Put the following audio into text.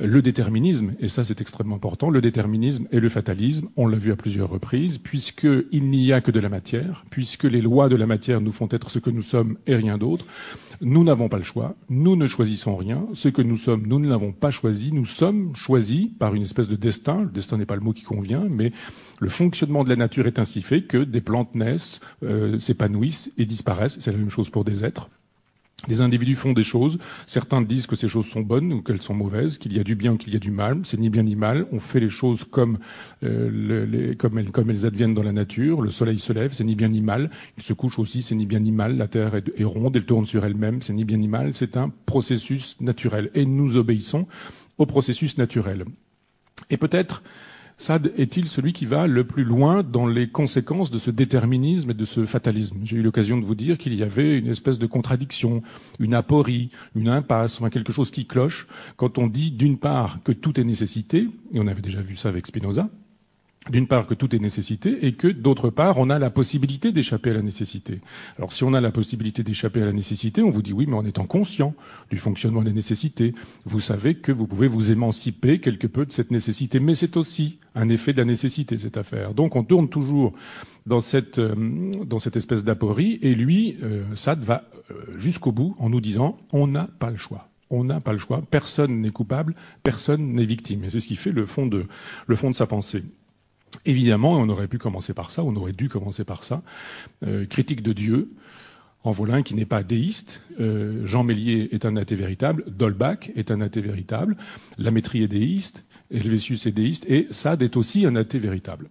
le déterminisme, et ça c'est extrêmement important, le déterminisme et le fatalisme, on l'a vu à plusieurs reprises, puisqu'il n'y a que de la matière, puisque les lois de la matière nous font être ce que nous sommes et rien d'autre. Nous n'avons pas le choix, nous ne choisissons rien, ce que nous sommes, nous ne l'avons pas choisi, nous sommes choisis par une espèce de destin, le destin n'est pas le mot qui convient, mais le fonctionnement de la nature est ainsi fait que des plantes naissent, s'épanouissent et disparaissent, c'est la même chose pour des êtres. Les individus font des choses, certains disent que ces choses sont bonnes ou qu'elles sont mauvaises, qu'il y a du bien ou qu'il y a du mal, c'est ni bien ni mal, on fait les choses comme elles adviennent dans la nature, le soleil se lève, c'est ni bien ni mal, il se couche aussi, c'est ni bien ni mal, la terre est ronde, elle tourne sur elle-même, c'est ni bien ni mal, c'est un processus naturel, et nous obéissons au processus naturel. Et peut-être Sade est-il celui qui va le plus loin dans les conséquences de ce déterminisme et de ce fatalisme. J'ai eu l'occasion de vous dire qu'il y avait une espèce de contradiction, une aporie, une impasse, enfin quelque chose qui cloche quand on dit d'une part que tout est nécessité, et on avait déjà vu ça avec Spinoza, d'une part que tout est nécessité et que d'autre part on a la possibilité d'échapper à la nécessité. Alors si on a la possibilité d'échapper à la nécessité, on vous dit oui, mais en étant conscient du fonctionnement de la nécessité, vous savez que vous pouvez vous émanciper quelque peu de cette nécessité, mais c'est aussi un effet de la nécessité cette affaire. Donc on tourne toujours dans cette espèce d'aporie et lui, Sade va jusqu'au bout en nous disant on n'a pas le choix. On n'a pas le choix, personne n'est coupable, personne n'est victime. Et c'est ce qui fait le fond de sa pensée. Évidemment, on aurait pu commencer par ça, on aurait dû commencer par ça. Critique de Dieu, en voilà un qui n'est pas déiste. Jean Méliès est un athée véritable, d'Holbach est un athée véritable, Lamétrie est déiste, Helvétius est déiste, et Sade est aussi un athée véritable.